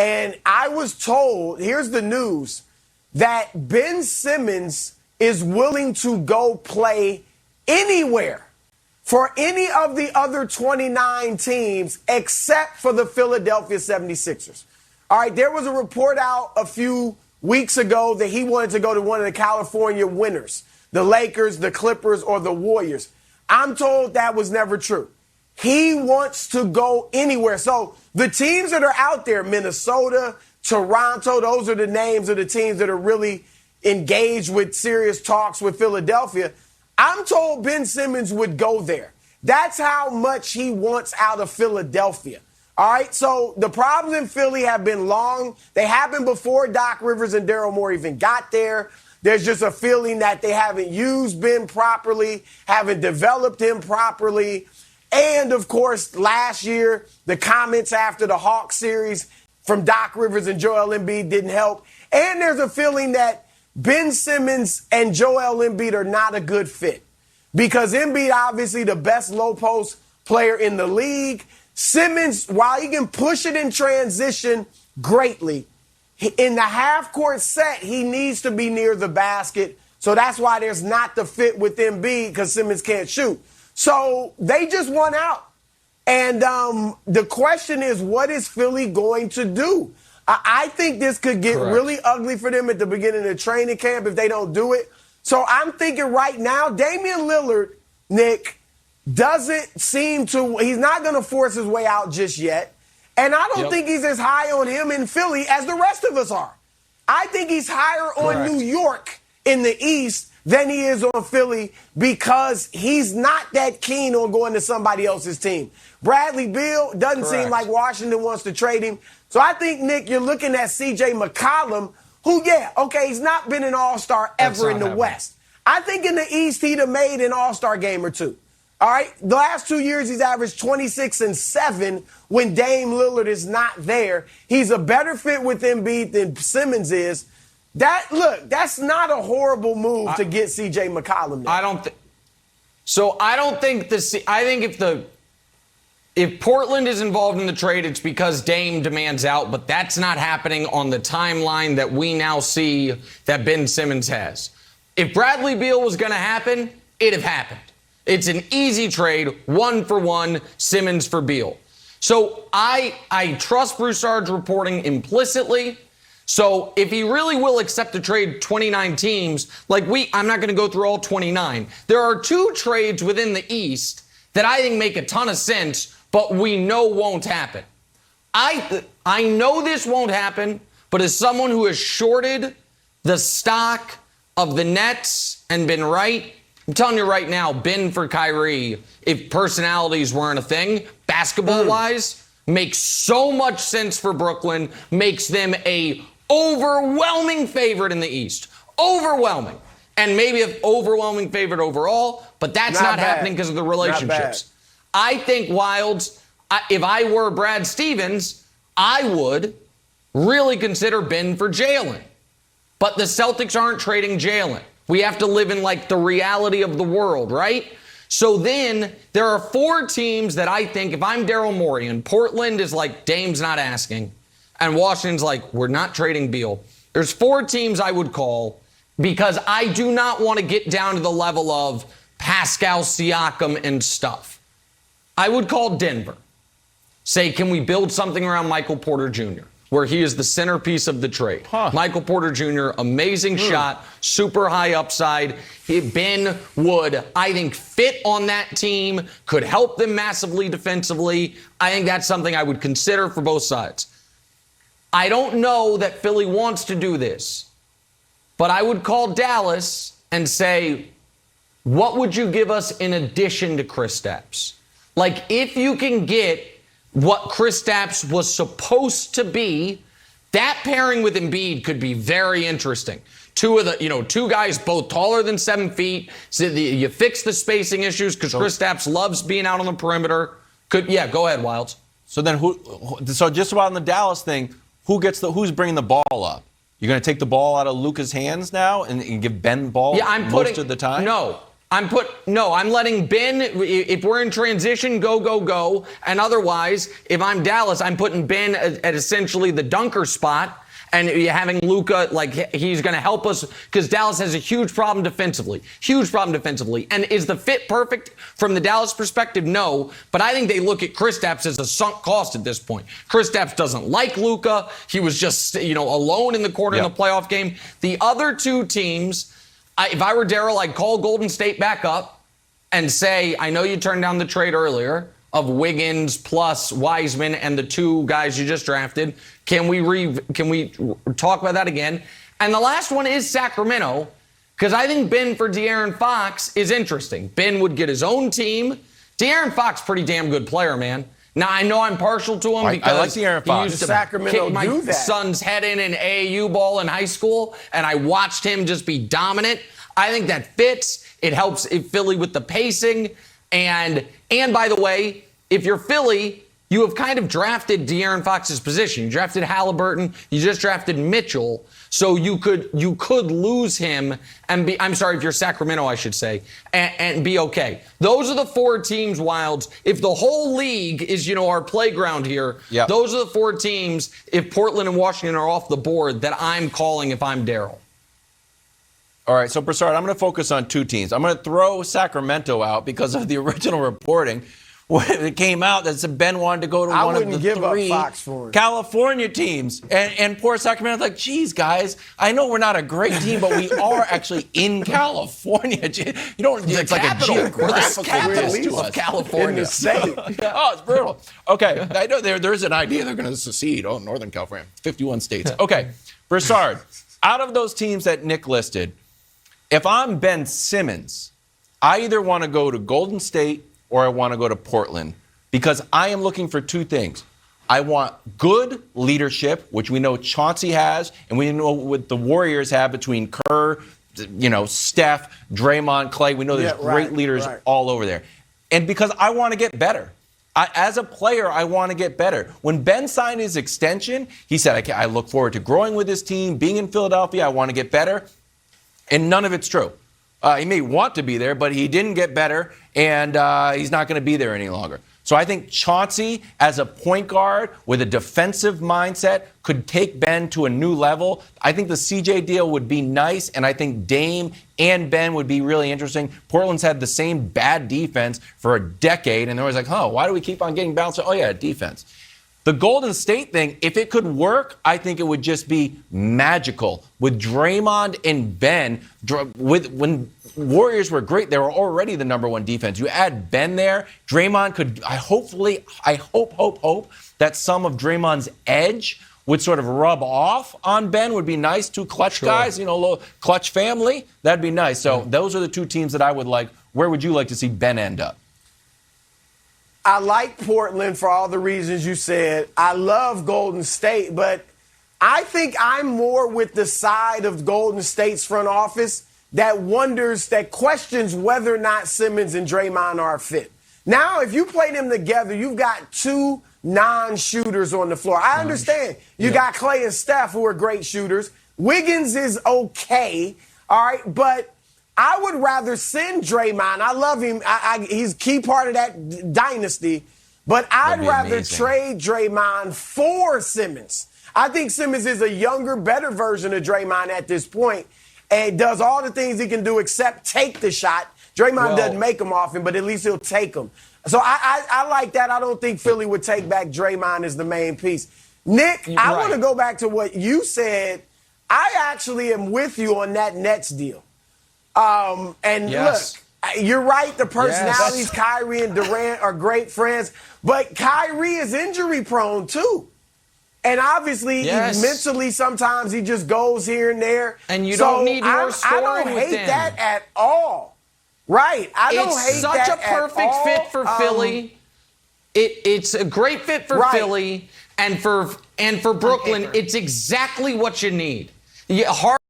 And I was told, here's the news, that Ben Simmons is willing to go play anywhere for any of the other 29 teams except for the Philadelphia 76ers. All right, there was a report out a few weeks ago that he wanted to go to one of the California winners, the Lakers, the Clippers, or the Warriors. I'm told that was never true. He wants to go anywhere. So the teams that are out there, Minnesota, Toronto, those are the names of the teams that are really engaged with serious talks with Philadelphia. I'm told Ben Simmons would go there. That's how much he wants out of Philadelphia. All right, so the problems in Philly have been long. They happened before Doc Rivers and Daryl Morey even got there. There's just a feeling that they haven't used Ben properly, haven't developed him properly. And, of course, last year, the comments after the Hawks series from Doc Rivers and Joel Embiid didn't help. And there's a feeling that Ben Simmons and Joel Embiid are not a good fit because Embiid, obviously, the best low-post player in the league. Simmons, while he can push it in transition greatly, in the half-court set, he needs to be near the basket. So that's why there's not the fit with Embiid because Simmons can't shoot. So they just won out. And the question is, what is Philly going to do? I think this could get really ugly for them at the beginning of training camp if they don't do it. So I'm thinking right now, Damian Lillard, Nick, doesn't seem to – he's not going to force his way out just yet. And I don't think he's as high on him in Philly as the rest of us are. I think he's higher on New York in the East than he is on Philly because he's not that keen on going to somebody else's team. Bradley Beal doesn't seem like Washington wants to trade him. So I think, Nick, you're looking at C.J. McCollum, who, he's not been an all-star ever in the West. I think in the East he'd have made an all-star game or two. All right? The last 2 years he's averaged 26 and 7 when Dame Lillard is not there. He's a better fit with Embiid than Simmons is. That's not a horrible move to get C.J. McCollum there. I think if Portland is involved in the trade, it's because Dame demands out, but that's not happening on the timeline that we now see that Ben Simmons has. If Bradley Beal was going to happen, it'd have happened. It's an easy trade, 1-for-1, Simmons for Beal. So I trust Broussard's reporting implicitly. So if he really will accept to trade 29 teams, I'm not going to go through all 29. There are 2 trades within the East that I think make a ton of sense, but we know won't happen. I know this won't happen, but as someone who has shorted the stock of the Nets and been right, I'm telling you right now, Ben for Kyrie, if personalities weren't a thing, basketball-wise, makes so much sense for Brooklyn, makes them a overwhelming favorite in the East. Overwhelming. And maybe an overwhelming favorite overall, but that's not happening because of the relationships. I think Wilds, if I were Brad Stevens, I would really consider Ben for Jalen. But the Celtics aren't trading Jalen. We have to live in the reality of the world, right? So then there are 4 teams that I think if I'm Daryl Morey and Portland is Dame's not asking and Washington's we're not trading Beal. There's 4 teams I would call because I do not want to get down to the level of Pascal Siakam and stuff. I would call Denver. Say, can we build something around Michael Porter Jr., where he is the centerpiece of the trade? Michael Porter Jr., amazing shot, super high upside. Ben would, I think, fit on that team, could help them massively defensively. I think that's something I would consider for both sides. I don't know that Philly wants to do this, but I would call Dallas and say, what would you give us in addition to Kristaps? If you can get what Kristaps was supposed to be, that pairing with Embiid could be very interesting. 2 guys both taller than 7 feet. So you fix the spacing issues because Kristaps loves being out on the perimeter. Go ahead, Wilds. So then so just about on the Dallas thing, who's bringing the ball up? You're going to take the ball out of Luka's hands now and give Ben the ball most of the time? No. I'm letting Ben, if we're in transition, go. And otherwise, if I'm Dallas, I'm putting Ben at essentially the dunker spot. And having Luka, like, he's going to help us because Dallas has a huge problem defensively. And is the fit perfect from the Dallas perspective? No. But I think they look at Kristaps as a sunk cost at this point. Kristaps doesn't like Luka. He was just, alone in the corner in the playoff game. The other two teams, if I were Daryl, I'd call Golden State back up and say, I know you turned down the trade earlier of Wiggins plus Wiseman and the two guys you just drafted. Can we talk about that again? And the last one is Sacramento, because I think Ben for De'Aaron Fox is interesting. Ben would get his own team. De'Aaron Fox, pretty damn good player, man. Now, I know I'm partial to him because I like De'Aaron Fox. He used to Sacramento kick my son's head in AAU ball in high school, and I watched him just be dominant. I think that fits. It helps Philly with the pacing. And by the way, if you're Philly, you have kind of drafted De'Aaron Fox's position. You drafted Halliburton. You just drafted Mitchell. So you could lose him and be, I'm sorry, if you're Sacramento, I should say, and be okay. Those are the four teams, Wilds. If the whole league is, our playground here, those are the four teams, if Portland and Washington are off the board, that I'm calling if I'm Daryl. All right, so Broussard, I'm going to focus on two teams. I'm going to throw Sacramento out because of the original reporting. When it came out that Ben wanted to go to one of the three California teams. And poor Sacramento's like, geez, guys, I know we're not a great team, but we are actually in California. It's like a geographical capital of California. In the state. Oh, it's brutal. Okay, I know there's an idea they're going to secede. Oh, Northern California, 51 states. Okay, Broussard, out of those teams that Nick listed, if I'm Ben Simmons, I either want to go to Golden State or I want to go to Portland because I am looking for two things. I want good leadership, which we know Chauncey has, and we know what the Warriors have between Kerr, Steph, Draymond, Clay. We know there's great leaders all over there. And because I want to get better. As a player, I want to get better. When Ben signed his extension, he said, I look forward to growing with this team, being in Philadelphia, I want to get better. And none of it's true. He may want to be there, but he didn't get better, and he's not going to be there any longer. So I think Chauncey, as a point guard with a defensive mindset, could take Ben to a new level. I think the CJ deal would be nice, and I think Dame and Ben would be really interesting. Portland's had the same bad defense for a decade, and they're always like, why do we keep on getting bounced? Oh, yeah, defense. The Golden State thing, if it could work, I think it would just be magical. With Draymond and Ben, when Warriors were great, they were already the number one defense. You add Ben there, Draymond could, I hope that some of Draymond's edge would sort of rub off on Ben, would be nice. Two clutch guys, little clutch family, that'd be nice. So those are the two teams that I would like. Where would you like to see Ben end up? I like Portland for all the reasons you said. I love Golden State, but I think I'm more with the side of Golden State's front office that questions whether or not Simmons and Draymond are a fit. Now, if you play them together, you've got two non-shooters on the floor. I understand. You got Clay and Steph, who are great shooters. Wiggins is okay, all right, but I would rather send Draymond. I love him. He's a key part of that dynasty. But I'd rather trade Draymond for Simmons. I think Simmons is a younger, better version of Draymond at this point and does all the things he can do except take the shot. Draymond doesn't make them often, but at least he'll take them. So I like that. I don't think Philly would take back Draymond as the main piece. Nick, I want to go back to what you said. I actually am with you on that Nets deal. Look, you're right. The personalities, Kyrie and Durant are great friends, but Kyrie is injury prone too. And obviously, mentally, sometimes he just goes here and there. And you don't need more scoring. I don't hate that at all. Right. I don't hate that at all. It's such a perfect fit for Philly. It's a great fit for Philly and for Brooklyn. It's exactly what you need.